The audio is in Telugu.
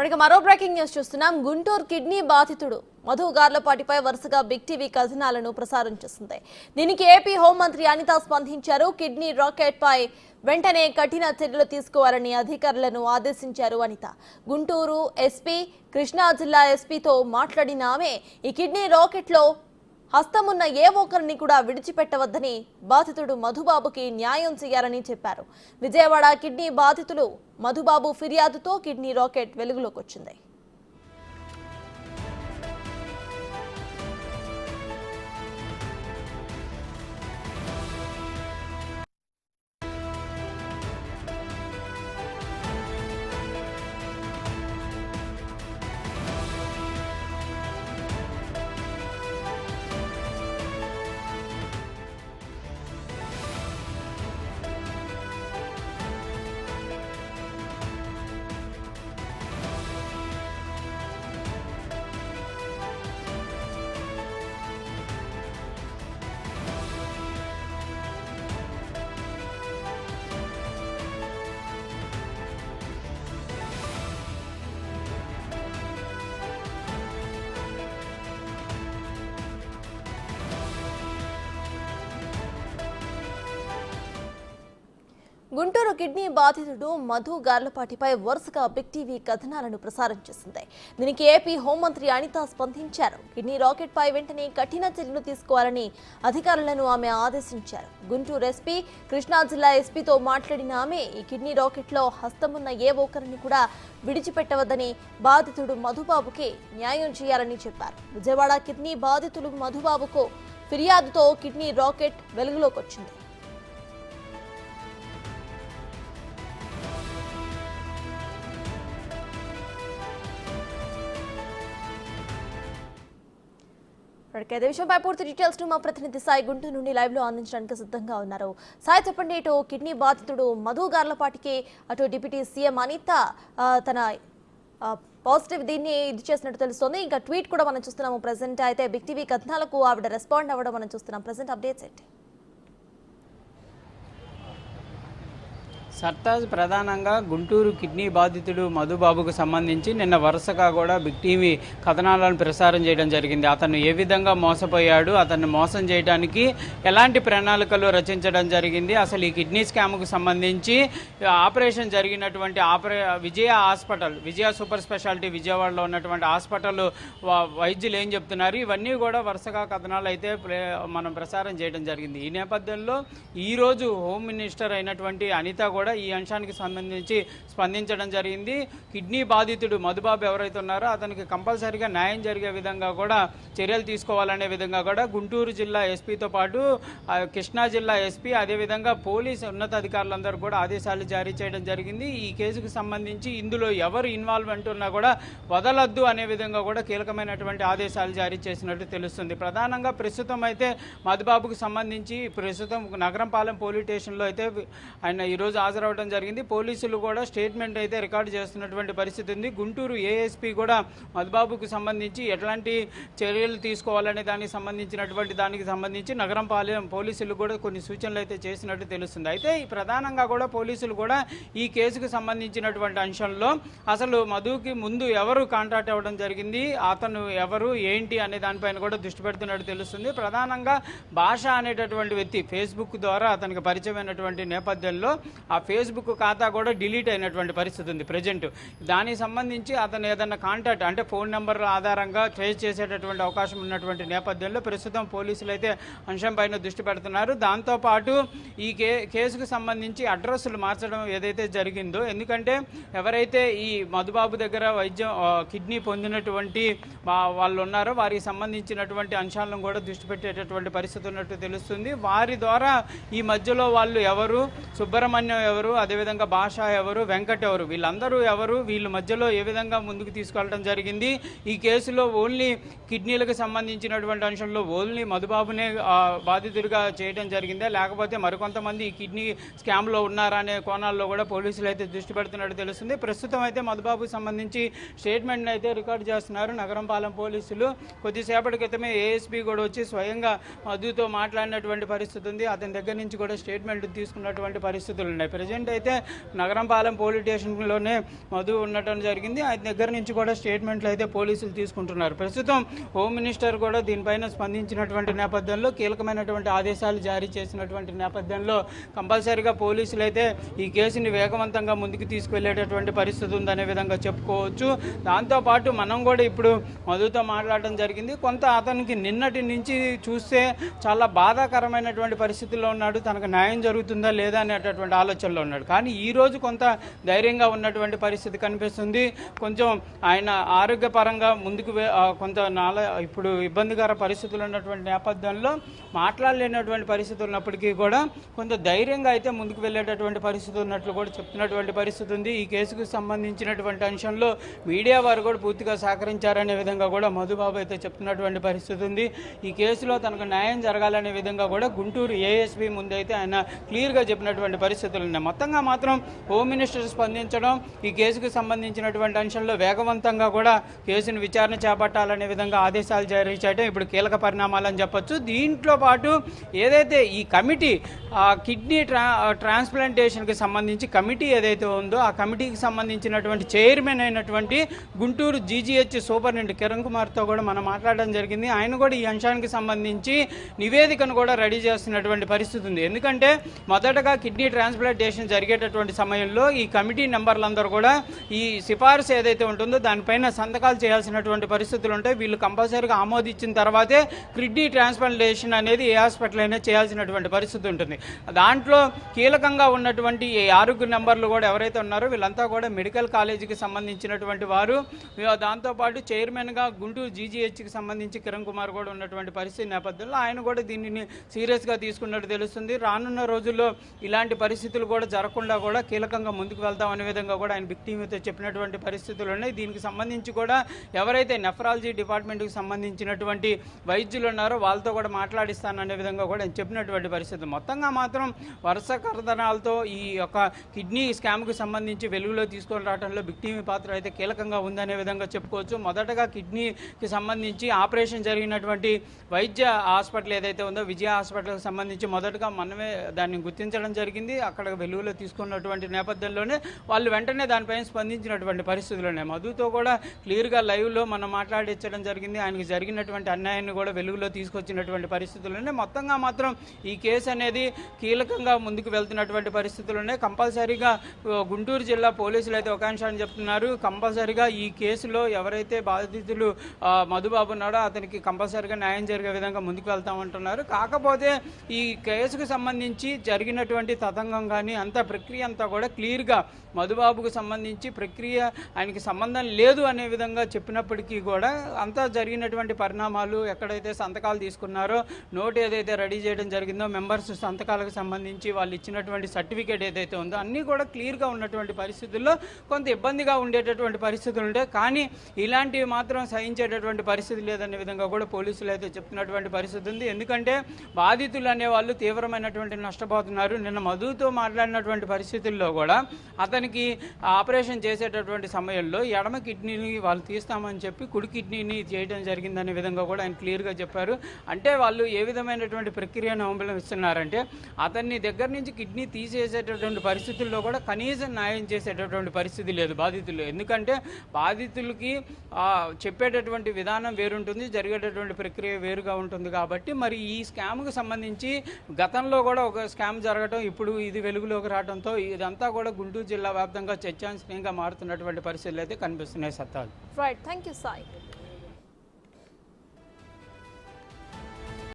మనకి మరో బ్రేకింగ్ న్యూస్ చూస్తున్నాం. గుంటూరు కిడ్నీ బాధితుడు మధు గార్లపాటిపై వరుసగా బిగ్ టీవీ కథనాలను ప్రసారం చేస్తుంది. దీనికి ఏపీ హోంమంత్రి అనిత స్పందించారు. కిడ్నీ రాకెట్ పై వెంటనే కఠిన చర్యలు తీసుకోవాలని అధికారులను ఆదేశించారు అనిత. గుంటూరు ఎస్పీ, కృష్ణా జిల్లా ఎస్పీతో మాట్లాడిన ఆమె ఈ కిడ్నీ రాకెట్లో హస్తమున్న ఏ ఒక్కరిని కూడా విడిచిపెట్టవద్దని, బాధితుడు మధుబాబుకి న్యాయం చేయాలని చెప్పారు. విజయవాడ కిడ్నీ బాధితులు మధుబాబు ఫిర్యాదుతో కిడ్నీ రాకెట్ వెలుగులోకి వచ్చింది. గుంటూరు కిడ్నీ బాధితుడు మధు గార్లపాటిపై వరుసగా బిగ్ టీవీ కథనాలను ప్రసారం చేసింది. దీనికి ఏపీ హోంమంత్రి అనిత స్పందించారు. కిడ్నీ రాకెట్ పై వెంటనే కఠిన చర్యలు తీసుకోవాలని అధికారులను ఆమె ఆదేశించారు. గుంటూరు ఎస్పీ, కృష్ణా జిల్లా ఎస్పీతో మాట్లాడిన ఆమె ఈ కిడ్నీ రాకెట్లో హస్తమున్న ఏ ఒక్కరిని కూడా విడిచిపెట్టవద్దని, బాధితుడు మధుబాబుకి న్యాయం చేయాలని చెప్పారు. విజయవాడ కిడ్నీ బాధితులు మధుబాబుకు ఫిర్యాదుతో కిడ్నీ రాకెట్ వెలుగులోకి వచ్చింది. ఇదే విషయంపై పూర్తి డీటెయిల్స్ మా ప్రతినిధి సాయి గుంటూరు నుండి లైవ్ లో అందించడానికి సిద్ధంగా ఉన్నారు. సాయి, చెప్పండి, ఇటు కిడ్నీ బాధితుడు మధు గార్లపాటికి అటు డిప్యూటీ సీఎం అనిత తన పాజిటివ్ దీన్ని ఇది చేసినట్టు తెలుస్తోంది. ఇంకా ట్వీట్ కూడా మనం చూస్తున్నాము. ప్రెసెంట్ అయితే బిగ్ టీవీ కథనాలకు ఆవిడ రెస్పాండ్ అవ్వడం మనం చూస్తున్నాం. ప్రెసెంట్ అప్డేట్స్ ఏంటి? సర్తాజ్ ప్రధానంగా గుంటూరు కిడ్నీ బాధితుడు మధుబాబుకు సంబంధించి నిన్న వరుసగా కూడా బిగ్ టీవీ కథనాలను ప్రసారం చేయడం జరిగింది. అతను ఏ విధంగా మోసపోయాడు, అతన్ని మోసం చేయడానికి ఎలాంటి ప్రణాళికలు రచించడం జరిగింది, అసలు ఈ కిడ్నీ స్కామ్కు సంబంధించి ఆపరేషన్ జరిగినటువంటి విజయ సూపర్ స్పెషాలిటీ విజయవాడలో ఉన్నటువంటి హాస్పిటల్ వైద్యులు ఏం చెప్తున్నారు, ఇవన్నీ కూడా వరుసగా కథనాలు అయితే మనం ప్రసారం చేయడం జరిగింది. ఈ నేపథ్యంలో ఈరోజు హోమ్ మినిస్టర్ అయినటువంటి అనిత కూడా ఈ అంశానికి సంబంధించి స్పందించడం జరిగింది. కిడ్నీ బాధితుడు మధుబాబు ఎవరైతే ఉన్నారో అతనికి కంపల్సరీగా న్యాయం జరిగే విధంగా కూడా చర్యలు తీసుకోవాలనే విధంగా కూడా గుంటూరు జిల్లా ఎస్పీతో పాటు కృష్ణా జిల్లా ఎస్పీ, అదేవిధంగా పోలీసు ఉన్నతాధికారులందరూ కూడా ఆదేశాలు జారీ చేయడం జరిగింది. ఈ కేసుకు సంబంధించి ఇందులో ఎవరు ఇన్వాల్వ్మెంట్ ఉన్నా కూడా వదలొద్దు అనే విధంగా కూడా కీలకమైనటువంటి ఆదేశాలు జారీ చేసినట్టు తెలుస్తుంది. ప్రధానంగా ప్రస్తుతం అయితే మధుబాబుకు సంబంధించి ప్రస్తుతం నగరంపాలెం పోలీస్ స్టేషన్లో అయితే ఆయన ఈరోజు హాజరవడం జరిగింది. పోలీసులు కూడా స్టేట్మెంట్ అయితే రికార్డు చేస్తున్నటువంటి పరిస్థితి ఉంది. గుంటూరు ఏఎస్పీ కూడా మధుబాబుకు సంబంధించి ఎట్లాంటి చర్యలు తీసుకోవాలనే దానికి సంబంధించి నగరంపాలెం పోలీసులు కూడా కొన్ని సూచనలు అయితే చేసినట్టు తెలుస్తుంది. అయితే ఈ ప్రధానంగా కూడా పోలీసులు కూడా ఈ కేసుకు సంబంధించినటువంటి అంశంలో అసలు మధుకి ముందు ఎవరు కాంటాక్ట్ అవ్వడం జరిగింది, అతను ఎవరు ఏంటి అనే దానిపైన కూడా దృష్టి పెడుతున్నట్టు తెలుస్తుంది. ప్రధానంగా భాష అనేటటువంటి వ్యక్తి ఫేస్బుక్ ద్వారా అతనికి పరిచయమైనటువంటి నేపథ్యంలో ఆ ఫేస్బుక్ ఖాతా కూడా డిలీట్ అయినటువంటి పరిస్థితి ఉంది ప్రజెంట్. దానికి సంబంధించి అతను ఏదన్నా కాంటాక్ట్ అంటే ఫోన్ నెంబర్ ఆధారంగా ట్రేస్ చేసేటటువంటి అవకాశం ఉన్నటువంటి నేపథ్యంలో ప్రస్తుతం పోలీసులు అయితే అంశం పైన దృష్టి పెడుతున్నారు. దాంతోపాటు ఈ కేసుకు సంబంధించి అడ్రస్లు మార్చడం ఏదైతే జరిగిందో, ఎందుకంటే ఎవరైతే ఈ మధుబాబు దగ్గర కిడ్నీ పొందినటువంటి వాళ్ళు ఉన్నారో వారికి సంబంధించినటువంటి అంశాలను కూడా దృష్టి పెట్టేటటువంటి పరిస్థితి ఉన్నట్టు తెలుస్తుంది. వారి ద్వారా ఈ మధ్యలో వాళ్ళు ఎవరు, సుబ్రహ్మణ్యం ఎవరు, అదేవిధంగా భాష ఎవరు, వెంకట్ ఎవరు, వీళ్ళందరూ ఎవరు, వీళ్ళ మధ్యలో ఏ విధంగా ముందుకు తీసుకెళ్లడం జరిగింది, ఈ కేసులో ఓన్లీ కిడ్నీలకు సంబంధించినటువంటి అంశంలో ఓన్లీ మధుబాబునే బాధితుడిగా చేయడం జరిగిందా, లేకపోతే మరికొంతమంది ఈ కిడ్నీ స్కామ్లో ఉన్నారా అనే కోణాల్లో కూడా పోలీసులు అయితే దృష్టి పెడుతున్నట్టు తెలుస్తుంది. ప్రస్తుతం అయితే మధుబాబుకు సంబంధించి స్టేట్మెంట్ అయితే రికార్డు చేస్తున్నారు నగరంపాలెం పోలీసులు. కొద్దిసేపటి క్రితమే ఏఎస్పీ కూడా వచ్చి స్వయంగా మధుతో మాట్లాడినటువంటి పరిస్థితి ఉంది. అతని దగ్గర నుంచి కూడా స్టేట్మెంట్ తీసుకున్నటువంటి పరిస్థితులు ఉన్నాయి. ప్రజెంట్ అయితే నగరంపాలెం పోలీస్ స్టేషన్లోనే మధు ఉండటం జరిగింది. ఆయన దగ్గర నుంచి కూడా స్టేట్మెంట్లు అయితే పోలీసులు తీసుకుంటున్నారు. ప్రస్తుతం హోమ్ మినిస్టర్ కూడా దీనిపైన స్పందించినటువంటి నేపథ్యంలో కీలకమైనటువంటి ఆదేశాలు జారీ చేసినటువంటి నేపథ్యంలో కంపల్సరీగా పోలీసులు అయితే ఈ కేసుని వేగవంతంగా ముందుకు తీసుకువెళ్ళేటటువంటి పరిస్థితి ఉందనే విధంగా చెప్పుకోవచ్చు. దాంతోపాటు మనం కూడా ఇప్పుడు మధుతో మాట్లాడడం జరిగింది. కొంత అతనికి నిన్నటి నుంచి చూస్తే చాలా బాధాకరమైనటువంటి పరిస్థితుల్లో ఉన్నాడు. తనకు న్యాయం జరుగుతుందా లేదా అనేటటువంటి ఆలోచనలో ఉన్నాడు. కానీ ఈరోజు కొంత ధైర్యంగా ఉన్నటువంటి పరిస్థితి కనిపిస్తుంది. కొంచెం ఆయన ఆరోగ్యపరంగా ముందుకు కొంత ఇప్పుడు ఇబ్బందికర పరిస్థితులు ఉన్నటువంటి నేపథ్యంలో మాట్లాడలేనటువంటి పరిస్థితులు ఉన్నప్పటికీ కూడా కొంత ధైర్యంగా అయితే ముందుకు వెళ్ళేటటువంటి పరిస్థితి ఉన్నట్లు కూడా చెప్తున్నటువంటి పరిస్థితి ఉంది. ఈ కేసుకు సంబంధించినటువంటి అంశంలో మీడియా వారు కూడా పూర్తిగా సహకరించారనే విధంగా కూడా మధుబాబు అయితే చెప్తున్నటువంటి పరిస్థితి ఉంది. ఈ కేసులో తనకు న్యాయం జరగాలనే విధంగా కూడా గుంటూరు ఏఎస్పీ ముందైతే ఆయన క్లియర్గా చెప్పినటువంటి పరిస్థితులు ఉన్నాయి. మొత్తంగా మాత్రం హోమ్ మినిస్టర్ స్పందించడం, ఈ కేసుకు సంబంధించినటువంటి అంశంలో వేగవంతంగా కూడా కేసును విచారణ చేపట్టాలనే విధంగా ఆదేశాలు జారీ చేయడం ఇప్పుడు కీలక పరిణామాలని చెప్పొచ్చు. దీంట్లో పాటు ఏదైతే ఈ కమిటీ కిడ్నీ ట్రాన్స్ప్లాంటేషన్కి సంబంధించి కమిటీ ఏదైతే ఉందో ఆ కమిటీకి సంబంధించినటువంటి చైర్మన్ అయినటువంటి గుంటూరు జీజీహెచ్ సూపరింటెండెంట్ కిరణ్ కుమార్తో కూడా మనం మాట్లాడడం జరిగింది. ఆయన కూడా ఈ అంశానికి సంబంధించి నివేదికను కూడా రెడీ చేస్తున్నటువంటి పరిస్థితి ఉంది. ఎందుకంటే మొదటగా కిడ్నీ ట్రాన్స్ప్లాంటేషన్ జరిగేటటువంటి సమయంలో ఈ కమిటీ మెంబర్లందరూ కూడా ఈ సిఫార్సు ఏదైతే ఉంటుందో దానిపైన సంతకాలు చేయాల్సినటువంటి పరిస్థితులు ఉంటాయి. వీళ్ళు కంపల్సరీగా ఆమోదించిన తర్వాతే కిడ్నీ ట్రాన్స్ప్లాంటేషన్ అనేది ఏ హాస్పిటల్ అయినా చేయాల్సినటువంటి పరిస్థితి ఉంటుంది. దాంట్లో కీలకంగా ఉన్నటువంటి ఈ 6 నెంబర్లు కూడా ఎవరైతే ఉన్నారో వీళ్ళంతా కూడా మెడికల్ కాలేజీకి సంబంధించినటువంటి వారు. దాంతోపాటు చైర్మన్గా గుంటూరు జీజీహెచ్కి సంబంధించి కిరణ్ కుమార్ కూడా ఉన్నటువంటి పరిస్థితి నేపథ్యంలో ఆయన కూడా దీనిని సీరియస్గా తీసుకున్నట్టు తెలుస్తుంది. రానున్న రోజుల్లో ఇలాంటి పరిస్థితులు కూడా జరగకుండా కూడా కీలకంగా ముందుకు వెళ్తాం అనే విధంగా కూడా ఆయన బిగ్ టీవీతో చెప్పినటువంటి పరిస్థితులు ఉన్నాయి. దీనికి సంబంధించి కూడా ఎవరైతే నెఫ్రాలజీ డిపార్ట్మెంట్కి సంబంధించినటువంటి వైద్యులు ఉన్నారో వాళ్ళతో కూడా మాట్లాడిస్తాననే విధంగా కూడా ఆయన చెప్పినటువంటి పరిస్థితి. మొత్తంగా మాత్రం వరుస కథనాలతో ఈ యొక్క కిడ్నీ స్కామ్కి సంబంధించి వెలుగులో తీసుకొని రావడంలో బిగ్ టీవీ పాత్ర అయితే కీలకంగా ఉందనే విధంగా చెప్పుకోవచ్చు. మొదటగా కిడ్నీకి సంబంధించి ఆపరేషన్ జరిగినటువంటి వైద్య హాస్పిటల్ ఏదైతే ఉందో విజయ హాస్పిటల్కి సంబంధించి మొదటగా మనమే దాన్ని గుర్తించడం జరిగింది. అక్కడ వెలుగులో తీసుకున్నటువంటి నేపథ్యంలోనే వాళ్ళు వెంటనే దానిపైన స్పందించినటువంటి పరిస్థితులు ఉన్నాయి. మధుతో కూడా క్లియర్గా లైవ్లో మనం మాట్లాడించడం జరిగింది. ఆయనకి జరిగినటువంటి అన్యాయాన్ని కూడా వెలుగులో తీసుకొచ్చినటువంటి పరిస్థితులున్నాయి. మొత్తంగా మాత్రం ఈ కేసు అనేది కీలకంగా ముందుకు వెళ్తున్నటువంటి పరిస్థితులు ఉన్నాయి. కంపల్సరీగా గుంటూరు జిల్లా పోలీసులు అయితే ఒక అంశాన్ని చెప్తున్నారు. కంపల్సరీగా ఈ కేసులో ఎవరైతే బాధితులు మధుబాబు ఉన్నాడో అతనికి కంపల్సరీగా న్యాయం జరిగే విధంగా ముందుకు వెళ్తామంటున్నారు. కాకపోతే ఈ కేసుకు సంబంధించి జరిగినటువంటి తతంగం కానీ అంత ప్రక్రియ అంతా కూడా క్లియర్గా మధుబాబుకు సంబంధించి ప్రక్రియ ఆయనకి సంబంధం లేదు అనే విధంగా చెప్పినప్పటికీ కూడా అంతా జరిగినటువంటి పరిణామాలు ఎక్కడైతే సంతకాలు తీసుకున్నారో నోట్ ఏదైతే రెడీ చేయడం జరిగిందో మెంబర్స్ సంతకాలకు సంబంధించి వాళ్ళు ఇచ్చినటువంటి సర్టిఫికేట్ ఏదైతే ఉందో అన్నీ కూడా క్లియర్గా ఉన్నటువంటి పరిస్థితుల్లో కొంత ఇబ్బందిగా ఉండేటటువంటి పరిస్థితులు ఉంటాయి. కానీ ఇలాంటివి మాత్రం సహించేటటువంటి పరిస్థితి లేదనే విధంగా కూడా పోలీసులు అయితే చెప్తున్నటువంటి పరిస్థితి ఉంది. ఎందుకంటే బాధితులు అనేవాళ్ళు తీవ్రమైనటువంటి నష్టపోతున్నారు. నిన్న మధుతో మాట్లాడినటువంటి పరిస్థితుల్లో కూడా అతనికి ఆపరేషన్ చేసేటటువంటి సమయంలో ఎడమ కిడ్నీని వాళ్ళు తీస్తామని చెప్పి కుడి కిడ్నీని చేయడం జరిగిందనే విధంగా కూడా ఆయన క్లియర్గా చెప్పారు. అంటే వాళ్ళు ఏ విధమైనటువంటి ప్రక్రియను అవలంబిస్తున్నారంటే అతన్ని దగ్గర నుంచి కిడ్నీ తీసేసేటటువంటి పరిస్థితుల్లో కూడా కనీసం న్యాయం చేసేటటువంటి పరిస్థితి లేదు బాధితులు. ఎందుకంటే బాధితులకి చెప్పేటటువంటి విధానం వేరుంటుంది, జరిగేటటువంటి ప్రక్రియ వేరుగా ఉంటుంది. కాబట్టి మరి ఈ స్కామ్కి సంబంధించి గతంలో కూడా ఒక స్కామ్ జరగడం, ఇప్పుడు ఇది వెలుగులోకి రావడంతో ఇదంతా కూడా గుంటూరు జిల్లా వ్యాప్తంగా చర్చాంశనీయంగా మారుతున్నటువంటి పరిస్థితులు అయితే కనిపిస్తున్నాయి. సత్తాలు. Right, thank you Sai.